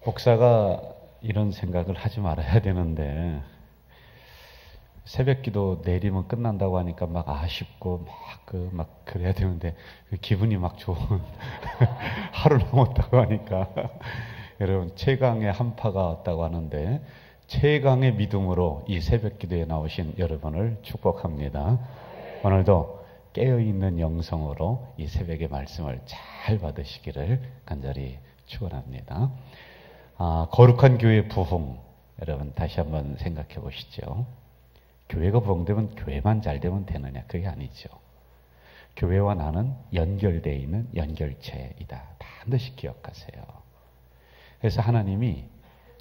목사가 이런 생각을 하지 말아야 되는데 새벽기도 내리면 끝난다고 하니까 막 아쉽고 막 그래야 되는데 기분이 막 좋은 하루 남았다고 하니까 여러분 최강의 한파가 왔다고 하는데 최강의 믿음으로 이 새벽기도에 나오신 여러분을 축복합니다. 오늘도 깨어있는 영성으로 이 새벽의 말씀을 잘 받으시기를 간절히 축원합니다. 거룩한 교회 부흥, 여러분 다시 한번 생각해 보시죠. 교회가 부흥되면 교회만 잘 되면 되느냐? 그게 아니죠. 교회와 나는 연결되어 있는 연결체이다. 반드시 기억하세요. 그래서 하나님이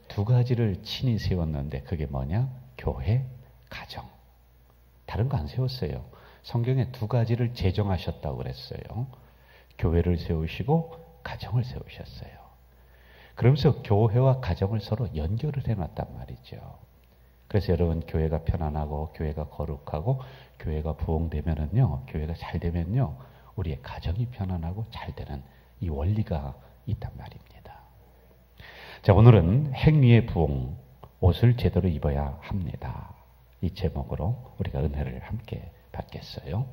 두 가지를 친히 세웠는데 그게 뭐냐? 교회, 가정. 다른 거 안 세웠어요. 성경에 두 가지를 제정하셨다고 그랬어요. 교회를 세우시고 가정을 세우셨어요. 그러면서 교회와 가정을 서로 연결을 해놨단 말이죠. 그래서 여러분 교회가 편안하고 교회가 거룩하고 교회가 부흥되면은요, 교회가 잘 되면요, 우리의 가정이 편안하고 잘 되는 이 원리가 있단 말입니다. 자, 오늘은 행위의 부흥, 옷을 제대로 입어야 합니다. 이 제목으로 우리가 은혜를 함께 받겠어요.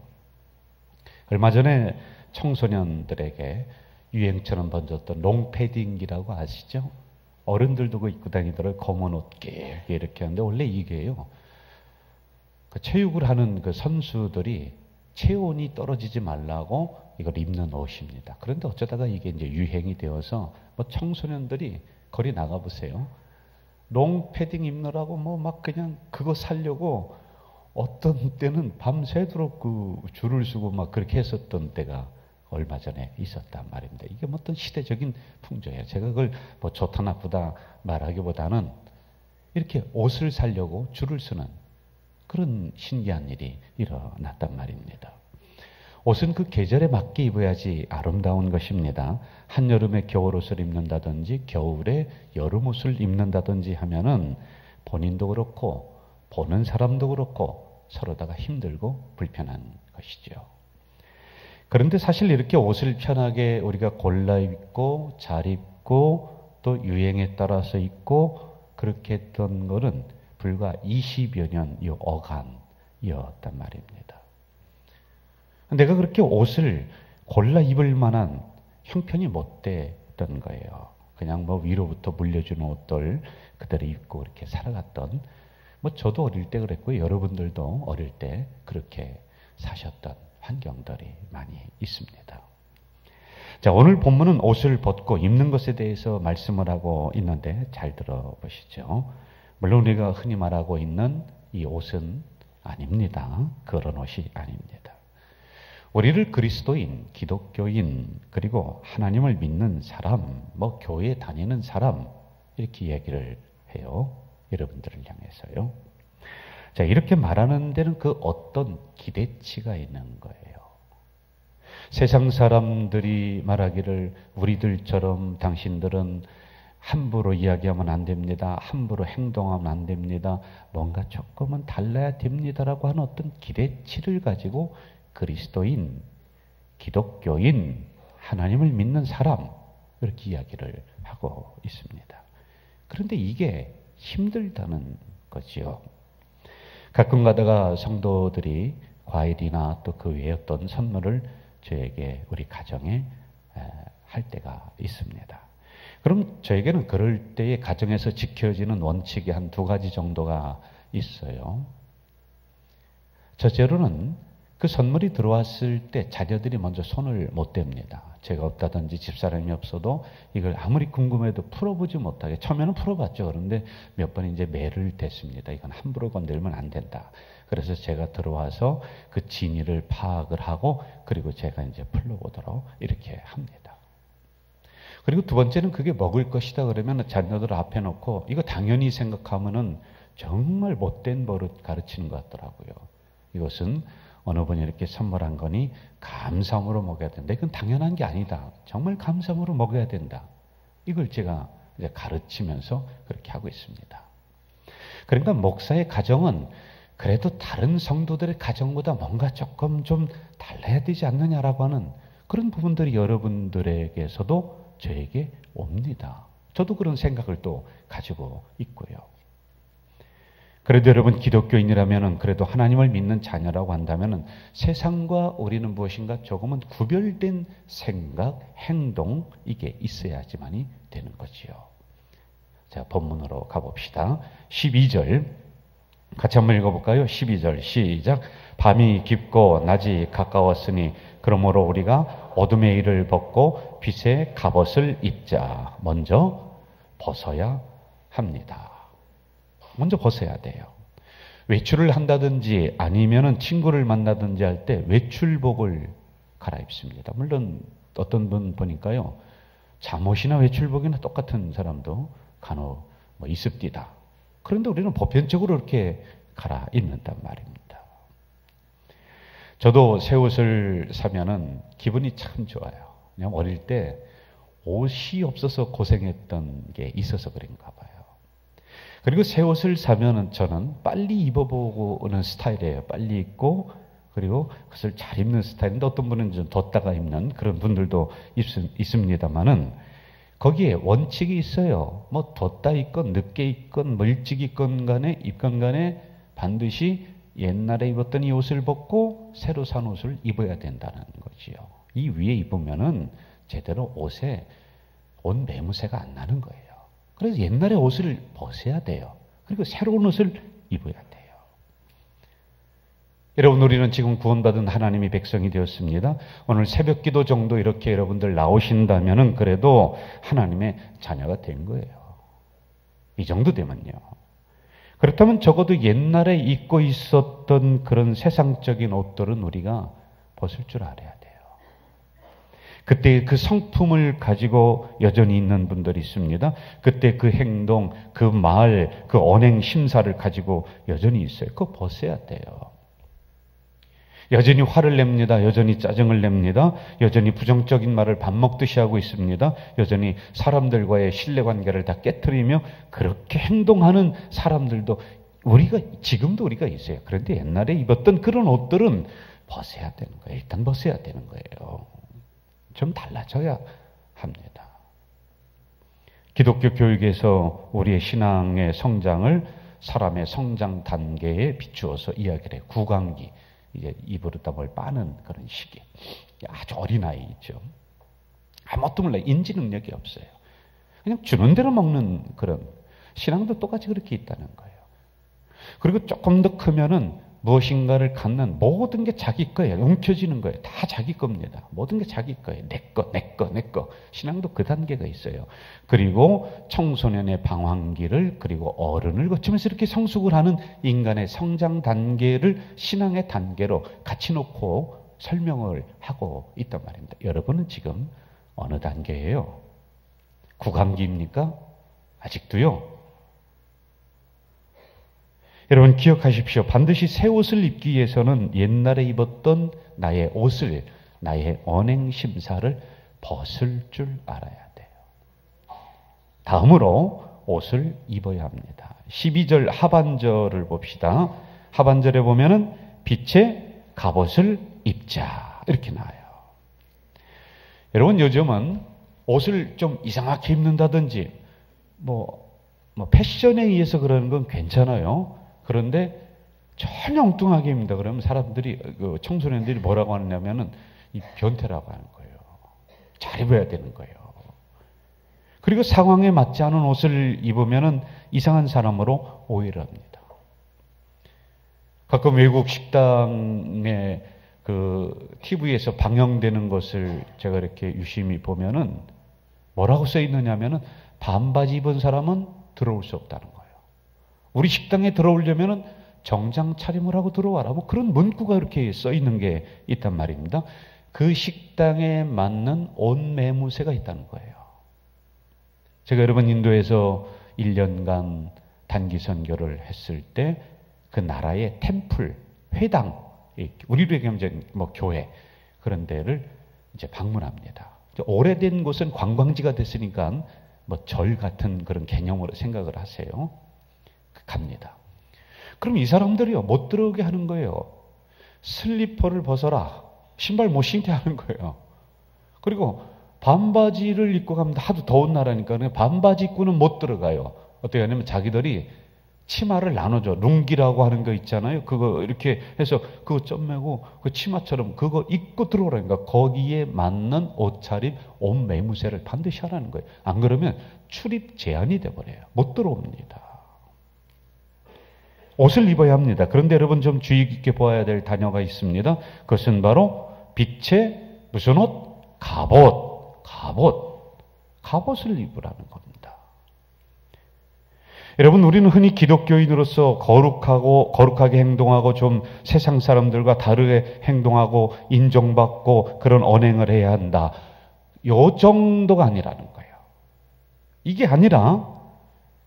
얼마 전에 청소년들에게 유행처럼 번졌던 롱패딩이라고 아시죠? 어른들도 그거 입고 다니더라고요. 검은 옷 길게 이렇게 하는데 원래 이게요, 그 체육을 하는 그 선수들이 체온이 떨어지지 말라고 이걸 입는 옷입니다. 그런데 어쩌다가 이게 이제 유행이 되어서 뭐 청소년들이 거리 나가보세요. 롱패딩 입느라고 뭐 막 그냥 그거 사려고 어떤 때는 밤새도록 그 줄을 서고 막 그렇게 했었던 때가 얼마 전에 있었단 말입니다. 이게 뭐 어떤 시대적인 풍조예요. 제가 그걸 뭐 좋다 나쁘다 말하기보다는 이렇게 옷을 사려고 줄을 서는 그런 신기한 일이 일어났단 말입니다. 옷은 그 계절에 맞게 입어야지 아름다운 것입니다. 한여름에 겨울옷을 입는다든지 겨울에 여름옷을 입는다든지 하면은 본인도 그렇고 보는 사람도 그렇고 서로다가 힘들고 불편한 것이죠. 그런데 사실 이렇게 옷을 편하게 우리가 골라 입고 잘 입고 또 유행에 따라서 입고 그렇게 했던 것은 불과 20여 년 이 어간이었단 말입니다. 내가 그렇게 옷을 골라 입을 만한 형편이 못 됐던 거예요. 그냥 뭐 위로부터 물려주는 옷들 그대로 입고 이렇게 살아갔던, 뭐 저도 어릴 때 그랬고 여러분들도 어릴 때 그렇게 사셨던 환경들이 많이 있습니다. 자, 오늘 본문은 옷을 벗고 입는 것에 대해서 말씀을 하고 있는데 잘 들어보시죠. 물론 우리가 흔히 말하고 있는 이 옷은 아닙니다. 그런 옷이 아닙니다. 우리를 그리스도인, 기독교인, 그리고 하나님을 믿는 사람, 뭐 교회에 다니는 사람 이렇게 얘기를 해요. 여러분들을 향해서요. 자, 이렇게 말하는 데는 그 어떤 기대치가 있는 거예요. 세상 사람들이 말하기를 우리들처럼 당신들은 함부로 이야기하면 안 됩니다. 함부로 행동하면 안 됩니다. 뭔가 조금은 달라야 됩니다라고 하는 어떤 기대치를 가지고 그리스도인, 기독교인, 하나님을 믿는 사람 이렇게 이야기를 하고 있습니다. 그런데 이게 힘들다는 거지요. 가끔 가다가 성도들이 과일이나 또 그 외의 어떤 선물을 저에게 우리 가정에 할 때가 있습니다. 그럼 저에게는 그럴 때에 가정에서 지켜지는 원칙이 한 두 가지 정도가 있어요. 첫째로는 그 선물이 들어왔을 때 자녀들이 먼저 손을 못 댑니다. 제가 없다든지 집사람이 없어도 이걸 아무리 궁금해도 풀어보지 못하게, 처음에는 풀어봤죠. 그런데 몇 번 이제 매를 댔습니다. 이건 함부로 건들면 안 된다. 그래서 제가 들어와서 그 진위를 파악을 하고 그리고 제가 이제 풀러보도록 이렇게 합니다. 그리고 두 번째는 그게 먹을 것이다 그러면 자녀들 앞에 놓고 이거 당연히 생각하면은 정말 못된 버릇 가르치는 것 같더라고요. 이것은 어느 분이 이렇게 선물한 거니 감사함으로 먹어야 된다. 이건 당연한 게 아니다. 정말 감사함으로 먹어야 된다. 이걸 제가 이제 가르치면서 그렇게 하고 있습니다. 그러니까 목사의 가정은 그래도 다른 성도들의 가정보다 뭔가 조금 좀 달라야 되지 않느냐라고 하는 그런 부분들이 여러분들에게서도 저에게 옵니다. 저도 그런 생각을 또 가지고 있고요. 그래도 여러분 기독교인이라면 그래도 하나님을 믿는 자녀라고 한다면 세상과 우리는 무엇인가 조금은 구별된 생각, 행동 이게 있어야지만이 되는 거지요. 자, 본문으로 가봅시다. 12절 같이 한번 읽어볼까요? 12절 시작. 밤이 깊고 낮이 가까웠으니 그러므로 우리가 어둠의 일을 벗고 빛의 갑옷을 입자. 먼저 벗어야 합니다. 먼저 벗어야 돼요. 외출을 한다든지 아니면은 친구를 만나든지 할 때 외출복을 갈아입습니다. 물론 어떤 분 보니까요, 잠옷이나 외출복이나 똑같은 사람도 간혹 있습니다. 그런데 우리는 보편적으로 이렇게 갈아입는단 말입니다. 저도 새 옷을 사면은 기분이 참 좋아요. 그냥 어릴 때 옷이 없어서 고생했던 게 있어서 그런가 봐요. 그리고 새 옷을 사면은 저는 빨리 입어보고 오는 스타일이에요. 빨리 입고 그리고 그것을 잘 입는 스타일인데 어떤 분은 좀 뒀다가 입는 그런 분들도 있습니다만은 거기에 원칙이 있어요. 뭐 뒀다 입건 늦게 입건 뭐 일찍 입건 간에 반드시 옛날에 입었던 이 옷을 벗고 새로 산 옷을 입어야 된다는 거지요. 이 위에 입으면은 제대로 옷에 옷 매무새가 안 나는 거예요. 그래서 옛날의 옷을 벗어야 돼요. 그리고 새로운 옷을 입어야 돼요. 여러분, 우리는 지금 구원받은 하나님의 백성이 되었습니다. 오늘 새벽 기도 정도 이렇게 여러분들 나오신다면은 그래도 하나님의 자녀가 된 거예요. 이 정도 되면요. 그렇다면 적어도 옛날에 입고 있었던 그런 세상적인 옷들은 우리가 벗을 줄 알아야 돼요. 그때 그 성품을 가지고 여전히 있는 분들이 있습니다. 그때 그 행동, 그 말, 그 언행 심사를 가지고 여전히 있어요. 그거 벗어야 돼요. 여전히 화를 냅니다. 여전히 짜증을 냅니다. 여전히 부정적인 말을 밥 먹듯이 하고 있습니다. 여전히 사람들과의 신뢰관계를 다 깨트리며 그렇게 행동하는 사람들도 지금도 우리가 있어요. 그런데 옛날에 입었던 그런 옷들은 벗어야 되는 거예요. 일단 벗어야 되는 거예요. 좀 달라져야 합니다. 기독교 교육에서 우리의 신앙의 성장을 사람의 성장 단계에 비추어서 이야기를 해요. 구강기. 이제 입으로 땀을 빠는 그런 시기. 아주 어린아이죠. 아무것도 몰라요. 인지 능력이 없어요. 그냥 주는 대로 먹는 그런 신앙도 똑같이 그렇게 있다는 거예요. 그리고 조금 더 크면은 무엇인가를 갖는 모든 게 자기 거예요. 움켜쥐는 거예요. 다 자기 겁니다. 모든 게 자기 거예요. 내 거. 신앙도 그 단계가 있어요. 그리고 청소년의 방황기를 그리고 어른을 거치면서 이렇게 성숙을 하는 인간의 성장 단계를 신앙의 단계로 같이 놓고 설명을 하고 있단 말입니다. 여러분은 지금 어느 단계예요? 구강기입니까? 아직도요? 여러분 기억하십시오. 반드시 새 옷을 입기 위해서는 옛날에 입었던 나의 옷을, 나의 언행 심사를 벗을 줄 알아야 돼요. 다음으로 옷을 입어야 합니다. 12절 하반절을 봅시다. 하반절에 보면은 빛의 갑옷을 입자 이렇게 나와요. 여러분 요즘은 옷을 좀 이상하게 입는다든지 뭐 패션에 의해서 그러는 건 괜찮아요. 그런데 전혀 엉뚱하게 입는다 그러면 사람들이 청소년들이 뭐라고 하냐면은 이 변태라고 하는 거예요. 잘 입어야 되는 거예요. 그리고 상황에 맞지 않은 옷을 입으면은 이상한 사람으로 오해를 합니다. 가끔 외국 식당에 그 TV에서 방영되는 것을 제가 이렇게 유심히 보면은 뭐라고 써 있느냐면은 반바지 입은 사람은 들어올 수 없다는 거예요. 우리 식당에 들어오려면은 정장 차림을 하고 들어와라. 뭐 그런 문구가 이렇게 써 있는 게 있단 말입니다. 그 식당에 맞는 옷 매무새가 있다는 거예요. 제가 여러분 인도에서 1년간 단기 선교를 했을 때 그 나라의 템플, 회당, 우리로 얘기하면 뭐 교회 그런 데를 이제 방문합니다. 오래된 곳은 관광지가 됐으니까 뭐 절 같은 그런 개념으로 생각을 하세요. 갑니다. 그럼 이 사람들이요 못 들어오게 하는 거예요. 슬리퍼를 벗어라. 신발 못 신게 하는 거예요. 그리고 반바지를 입고 갑니다. 하도 더운 나라니까 반바지 입고는 못 들어가요. 어떻게 하냐면 자기들이 치마를 나눠줘. 룽기라고 하는 거 있잖아요. 그거 이렇게 해서 그거 쪄매고 그 치마처럼 그거 입고 들어오라니까. 거기에 맞는 옷차림, 옷 매무새를 반드시 하라는 거예요. 안 그러면 출입 제한이 돼버려요. 못 들어옵니다. 옷을 입어야 합니다. 그런데 여러분 좀 주의 깊게 보아야 될 단어가 있습니다. 그것은 바로 빛의 무슨 옷? 갑옷. 갑옷을 입으라는 겁니다. 여러분, 우리는 흔히 기독교인으로서 거룩하게 행동하고 좀 세상 사람들과 다르게 행동하고 인정받고 그런 언행을 해야 한다. 요 정도가 아니라는 거예요. 이게 아니라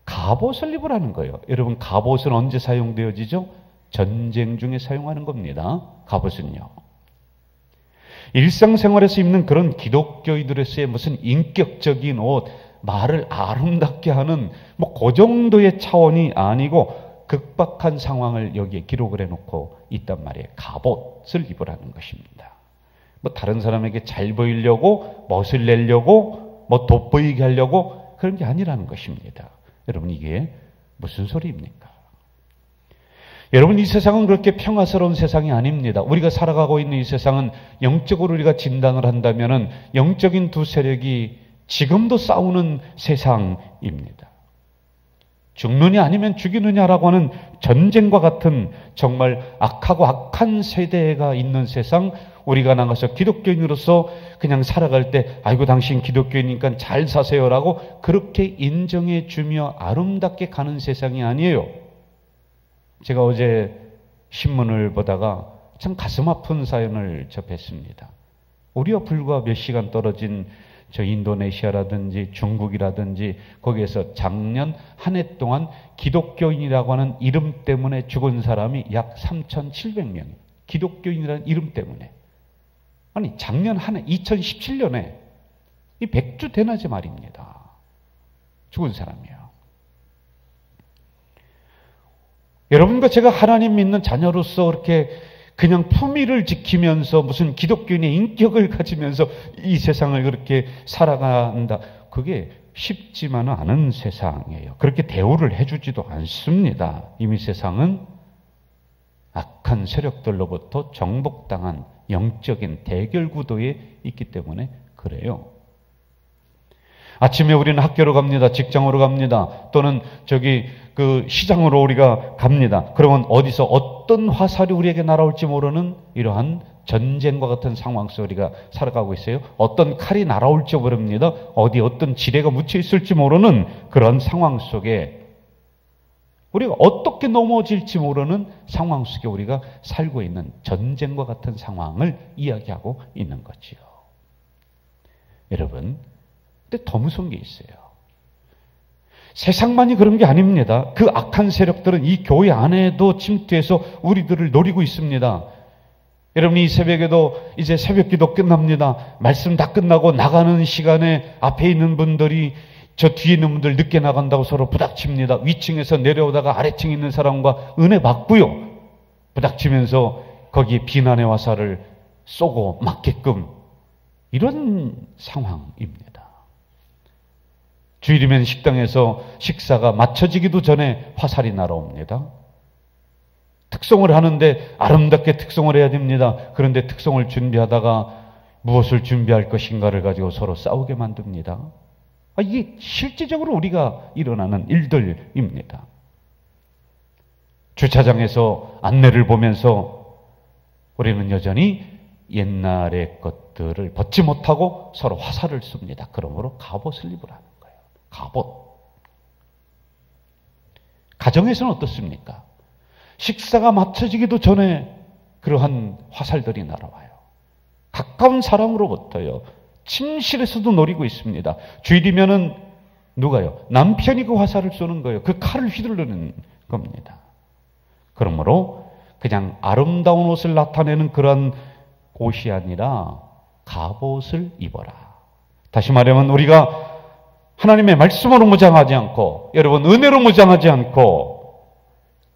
갑옷을 입으라는 거예요. 여러분, 갑옷은 언제 사용되어지죠? 전쟁 중에 사용하는 겁니다. 갑옷은요. 일상생활에서 입는 그런 기독교인으로서의 무슨 인격적인 옷, 말을 아름답게 하는 그 정도의 차원이 아니고 극박한 상황을 여기에 기록을 해놓고 있단 말이에요. 갑옷을 입으라는 것입니다. 다른 사람에게 잘 보이려고, 멋을 내려고, 돋보이게 하려고 그런 게 아니라는 것입니다. 여러분, 이게 무슨 소리입니까? 여러분, 이 세상은 그렇게 평화스러운 세상이 아닙니다. 우리가 살아가고 있는 이 세상은 영적으로 우리가 진단을 한다면은 영적인 두 세력이 지금도 싸우는 세상입니다. 죽느냐 아니면 죽이느냐라고 하는 전쟁과 같은 정말 악한 세대가 있는 세상, 우리가 나가서 기독교인으로서 그냥 살아갈 때 아이고 당신 기독교인이니까 잘 사세요라고 그렇게 인정해 주며 아름답게 가는 세상이 아니에요. 제가 어제 신문을 보다가 참 가슴 아픈 사연을 접했습니다. 우리와 불과 몇 시간 떨어진 저 인도네시아라든지 중국이라든지 거기에서 작년 한 해 동안 기독교인이라고 하는 이름 때문에 죽은 사람이 약 3,700명. 기독교인이라는 이름 때문에. 아니 작년 한 해 2017년에 이 100주 되나지 말입니다. 죽은 사람이요. 여러분과 제가 하나님 믿는 자녀로서 그렇게 그냥 품위를 지키면서 무슨 기독교인의 인격을 가지면서 이 세상을 그렇게 살아간다. 그게 쉽지만은 않은 세상이에요. 그렇게 대우를 해주지도 않습니다. 이미 세상은 악한 세력들로부터 정복당한 영적인 대결 구도에 있기 때문에 그래요. 아침에 우리는 학교로 갑니다. 직장으로 갑니다. 또는 그 시장으로 우리가 갑니다. 그러면 어디서 어떤 화살이 우리에게 날아올지 모르는 이러한 전쟁과 같은 상황 속에 우리가 살아가고 있어요. 어떤 칼이 날아올지 모릅니다. 어디 어떤 지뢰가 묻혀 있을지 모르는 그런 상황 속에 우리가 어떻게 넘어질지 모르는 상황 속에 우리가 살고 있는 전쟁과 같은 상황을 이야기하고 있는 거지요. 여러분, 근데 더 무서운 게 있어요. 세상만이 그런 게 아닙니다. 그 악한 세력들은 이 교회 안에도 침투해서 우리들을 노리고 있습니다. 여러분, 이 새벽에도 이제 새벽기도 끝납니다. 말씀 다 끝나고 나가는 시간에 앞에 있는 분들이 저 뒤에 있는 분들 늦게 나간다고 서로 부닥칩니다. 위층에서 내려오다가 아래층에 있는 사람과 은혜 받고요. 부닥치면서 거기에 비난의 화살을 쏘고 맞게끔 이런 상황입니다. 주일이면 식당에서 식사가 마쳐지기도 전에 화살이 날아옵니다. 특송을 하는데 아름답게 특송을 해야 됩니다. 그런데 특송을 준비하다가 무엇을 준비할 것인가를 가지고 서로 싸우게 만듭니다. 이게 실질적으로 우리가 일어나는 일들입니다. 주차장에서 안내를 보면서 우리는 여전히 옛날의 것들을 벗지 못하고 서로 화살을 씁니다. 그러므로 갑옷을 입으라는 거예요. 갑옷. 가정에서는 어떻습니까? 식사가 마쳐지기도 전에 그러한 화살들이 날아와요. 가까운 사람으로부터요. 침실에서도 노리고 있습니다. 주일이면은 누가요? 남편이 그 화살을 쏘는 거예요. 그 칼을 휘두르는 겁니다. 그러므로 그냥 아름다운 옷을 나타내는 그런 옷이 아니라 갑옷을 입어라. 다시 말하면 우리가 하나님의 말씀으로 무장하지 않고 여러분 은혜로 무장하지 않고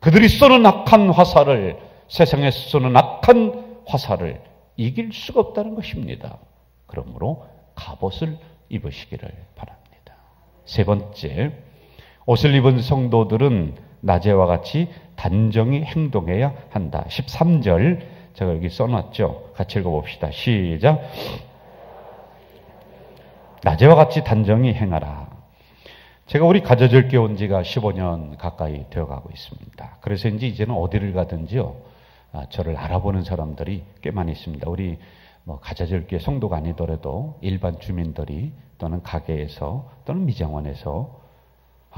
그들이 쏘는 악한 화살을 세상에서 쏘는 악한 화살을 이길 수가 없다는 것입니다. 그러므로 갑옷을 입으시기를 바랍니다. 세 번째, 옷을 입은 성도들은 낮에와 같이 단정히 행동해야 한다. 13절 제가 여기 써놨죠. 같이 읽어봅시다. 시작. 낮에와 같이 단정히 행하라. 제가 우리 가져절교회 온 지가 15년 가까이 되어가고 있습니다. 그래서인지 이제는 어디를 가든지요, 저를 알아보는 사람들이 꽤 많이 있습니다. 우리 가져절교회 성도가 아니더라도 일반 주민들이 또는 가게에서 또는 미장원에서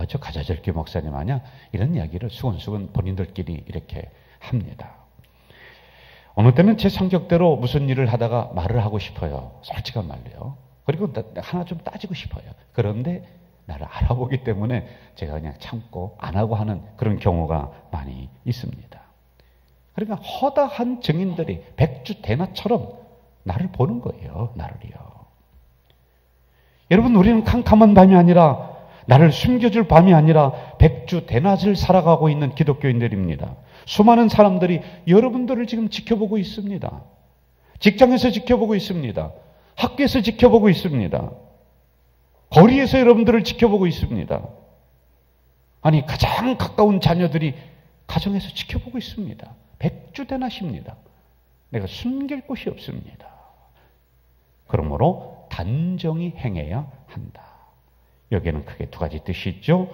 저 가져절교회 목사님 아냐? 이런 이야기를 수근수근 본인들끼리 이렇게 합니다. 어느 때는 제 성격대로 무슨 일을 하다가 말을 하고 싶어요. 솔직한 말로요. 그리고 하나 좀 따지고 싶어요. 그런데 나를 알아보기 때문에 제가 그냥 참고 안 하고 하는 그런 경우가 많이 있습니다. 그러니까 허다한 증인들이 백주대나처럼 나를 보는 거예요. 나를요. 여러분, 우리는 캄캄한 밤이 아니라, 나를 숨겨줄 밤이 아니라 백주대낮을 살아가고 있는 기독교인들입니다. 수많은 사람들이 여러분들을 지금 지켜보고 있습니다. 직장에서 지켜보고 있습니다. 학교에서 지켜보고 있습니다. 거리에서 여러분들을 지켜보고 있습니다. 아니, 가장 가까운 자녀들이 가정에서 지켜보고 있습니다. 백주대낮입니다. 내가 숨길 곳이 없습니다. 그러므로 단정히 행해야 한다. 여기에는 크게 두 가지 뜻이 있죠.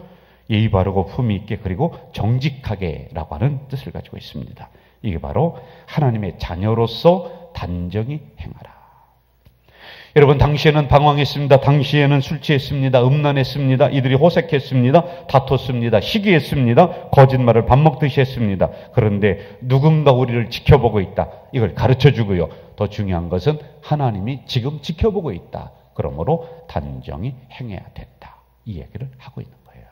예의 바르고 품위 있게, 그리고 정직하게 라고 하는 뜻을 가지고 있습니다. 이게 바로 하나님의 자녀로서 단정히 행하라. 여러분, 당시에는 방황했습니다. 당시에는 술 취했습니다. 음란했습니다. 이들이 호색했습니다. 다퉜습니다. 시기했습니다. 거짓말을 밥 먹듯이 했습니다. 그런데 누군가 우리를 지켜보고 있다. 이걸 가르쳐주고요. 더 중요한 것은 하나님이 지금 지켜보고 있다. 그러므로 단정히 행해야 된다. 이 얘기를 하고 있는 거예요.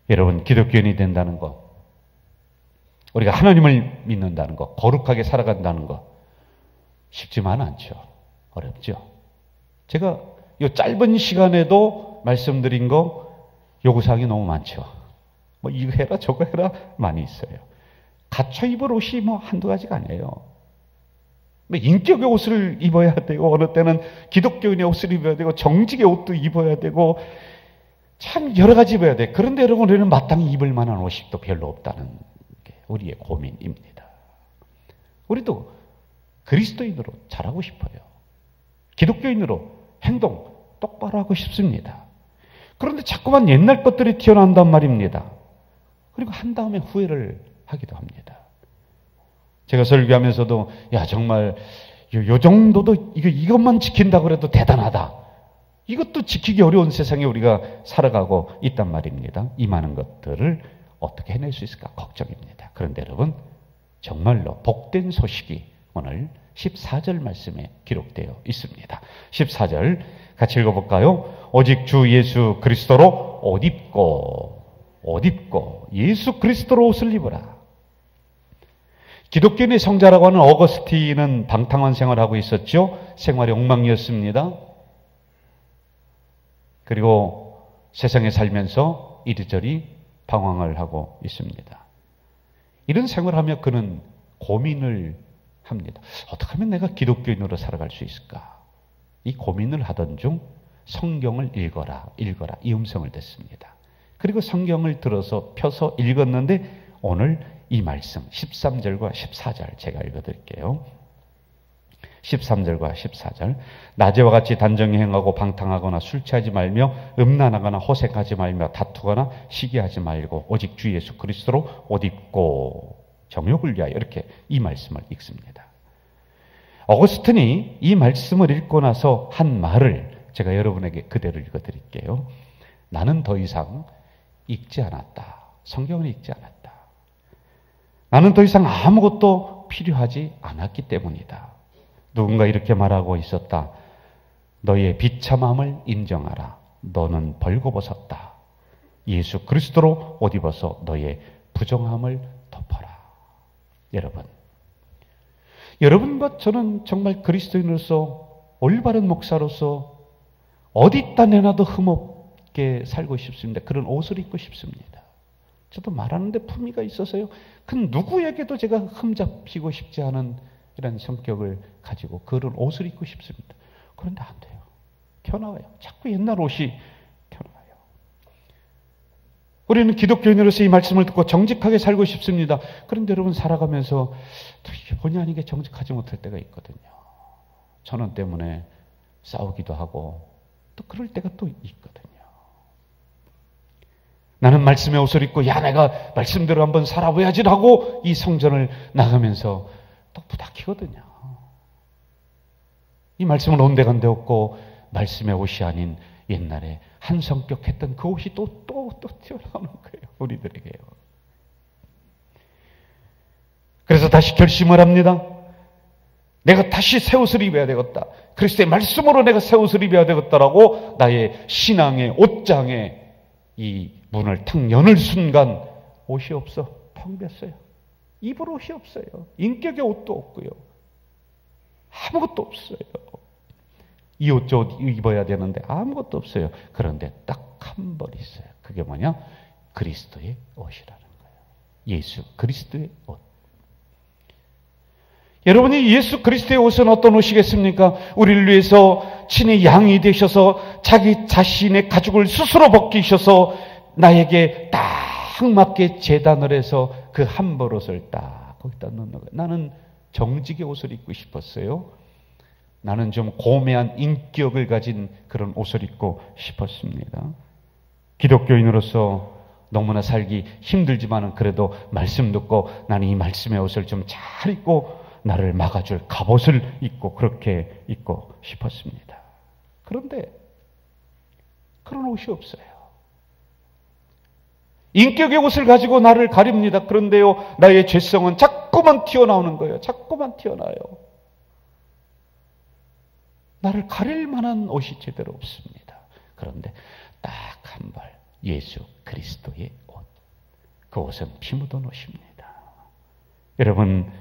여러분, 기독교인이 된다는 것, 우리가 하나님을 믿는다는 것, 거룩하게 살아간다는 것, 쉽지만 않죠. 어렵죠. 제가 이 짧은 시간에도 말씀드린 거 요구사항이 너무 많죠. 이거 해라 저거 해라 많이 있어요. 갖춰 입을 옷이 한두 가지가 아니에요. 인격의 옷을 입어야 되고, 어느 때는 기독교인의 옷을 입어야 되고, 정직의 옷도 입어야 되고, 참 여러 가지 입어야 돼. 그런데 여러분, 우리는 마땅히 입을 만한 옷이 또 별로 없다는 게 우리의 고민입니다. 우리도 그리스도인으로 자라고 싶어요. 기독교인으로 행동 똑바로 하고 싶습니다. 그런데 자꾸만 옛날 것들이 튀어나온단 말입니다. 그리고 한 다음에 후회를 하기도 합니다. 제가 설교하면서도 정말 요 정도도 이것만 지킨다고 해도 대단하다. 이것도 지키기 어려운 세상에 우리가 살아가고 있단 말입니다. 이 많은 것들을 어떻게 해낼 수 있을까 걱정입니다. 그런데 여러분, 정말로 복된 소식이 오늘 14절 말씀에 기록되어 있습니다. 14절 같이 읽어볼까요? 오직 주 예수 그리스도로 옷 입고 예수 그리스도로 옷을 입어라. 기독교인의 성자라고 하는 어거스틴은 방탕한 생활을 하고 있었죠. 생활이 엉망이었습니다. 그리고 세상에 살면서 이리저리 방황을 하고 있습니다. 이런 생활을 하며 그는 고민을 합니다. 어떻게 하면 내가 기독교인으로 살아갈 수 있을까? 이 고민을 하던 중 성경을 읽어라 이 음성을 듣습니다. 그리고 성경을 들어서 펴서 읽었는데 오늘 이 말씀 13절과 14절 제가 읽어드릴게요. 13절과 14절 낮에와 같이 단정히 행하고 방탕하거나 술 취하지 말며 음란하거나 호색하지 말며 다투거나 시기하지 말고 오직 주 예수 그리스도로 옷 입고 정욕을 위하여, 이렇게 이 말씀을 읽습니다. 어거스틴이 이 말씀을 읽고 나서 한 말을 제가 여러분에게 그대로 읽어드릴게요. 나는 더 이상 읽지 않았다. 성경을 읽지 않았다. 나는 더 이상 아무것도 필요하지 않았기 때문이다. 누군가 이렇게 말하고 있었다. 너의 비참함을 인정하라. 너는 벌거벗었다. 예수 그리스도로 옷 입어서 너의 부정함을 덮어라. 여러분과 저는 정말 그리스도인으로서, 올바른 목사로서 어디다 내놔도 흠없게 살고 싶습니다. 그런 옷을 입고 싶습니다. 저도 말하는데 품위가 있어서요. 그 누구에게도 제가 흠잡히고 싶지 않은 이런 성격을 가지고 그런 옷을 입고 싶습니다. 그런데 안 돼요. 튀어나와요. 자꾸 옛날 옷이 튀어나와요. 우리는 기독교인으로서 이 말씀을 듣고 정직하게 살고 싶습니다. 그런데 여러분 살아가면서 본의 아니게 정직하지 못할 때가 있거든요. 전원 때문에 싸우기도 하고 또 그럴 때가 또 있거든요. 나는 말씀의 옷을 입고 내가 말씀대로 한번 살아봐야지 하고 이 성전을 나가면서 또 부닥치거든요. 이 말씀은 온데간데 없고 말씀의 옷이 아닌 옛날에 한 성격 했던 그 옷이 또 튀어나오는 거예요. 우리들에게요. 그래서 다시 결심을 합니다. 내가 다시 새 옷을 입어야 되겠다. 그리스도의 말씀으로 내가 새 옷을 입어야 되겠다라고 나의 신앙의 옷장에 이 문을 탁 여는 순간 옷이 없어. 텅 볐어요. 입을 옷이 없어요. 인격의 옷도 없고요. 아무것도 없어요. 이 옷 입어야 되는데 아무것도 없어요. 그런데 딱 한 벌 있어요. 그게 뭐냐? 그리스도의 옷이라는 거예요. 예수 그리스도의 옷. 여러분이 예수 그리스도의 옷은 어떤 옷이겠습니까? 우리를 위해서 친히 양이 되셔서 자기 자신의 가죽을 스스로 벗기셔서 나에게 딱 맞게 재단을 해서 그 한 벌 옷을 딱 거기다 넣는 거예요. 나는 정직의 옷을 입고 싶었어요. 나는 좀 고매한 인격을 가진 그런 옷을 입고 싶었습니다. 기독교인으로서 너무나 살기 힘들지만은 그래도 말씀 듣고 나는 이 말씀의 옷을 좀 잘 입고 나를 막아줄 갑옷을 입고 그렇게 입고 싶었습니다. 그런데 그런 옷이 없어요. 인격의 옷을 가지고 나를 가립니다. 그런데요, 나의 죄성은 자꾸만 튀어나오는 거예요. 자꾸만 튀어나와요. 나를 가릴 만한 옷이 제대로 없습니다. 그런데 딱 한 벌, 예수 그리스도의 옷. 그 옷은 피 묻은 옷입니다. 여러분,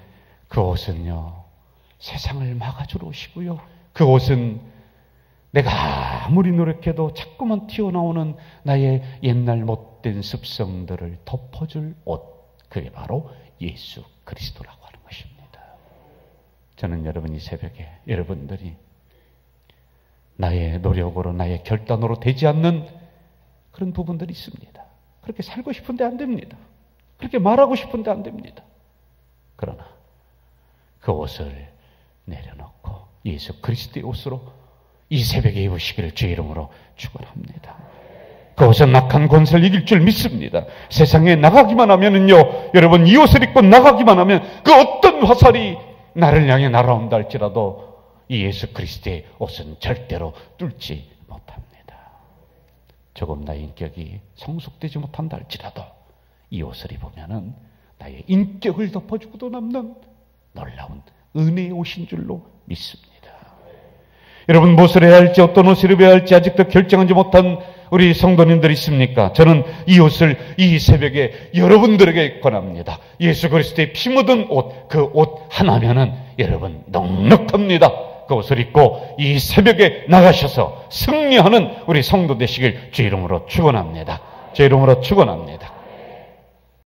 그 옷은요, 세상을 막아줄 옷이고요. 그 옷은 내가 아무리 노력해도 자꾸만 튀어나오는 나의 옛날 못된 습성들을 덮어줄 옷. 그게 바로 예수 그리스도라고 하는 것입니다. 저는 여러분 이 새벽에 여러분들이 나의 노력으로 나의 결단으로 되지 않는 그런 부분들이 있습니다. 그렇게 살고 싶은데 안 됩니다. 그렇게 말하고 싶은데 안 됩니다. 그러나 그 옷을 내려놓고 예수 그리스도의 옷으로 이 새벽에 입으시기를 주의 이름으로 축원합니다. 그 옷은 악한 권세를 이길 줄 믿습니다. 세상에 나가기만 하면은요, 여러분 이 옷을 입고 나가기만 하면 그 어떤 화살이 나를 향해 날아온다 할지라도 이 예수 그리스도의 옷은 절대로 뚫지 못합니다. 조금 나의 인격이 성숙되지 못한다 할지라도 이 옷을 입으면은 나의 인격을 덮어주고도 남는 놀라운 은혜의 옷인 줄로 믿습니다. 여러분 무엇을 해야 할지 어떤 옷을 입어야 할지 아직도 결정하지 못한 우리 성도님들 있습니까? 저는 이 옷을 이 새벽에 여러분들에게 권합니다. 예수 그리스도의 피 묻은 옷, 그 옷 하나면은 여러분 넉넉합니다. 그 옷을 입고 이 새벽에 나가셔서 승리하는 우리 성도 되시길 주 이름으로 축원합니다. 주 이름으로 축원합니다.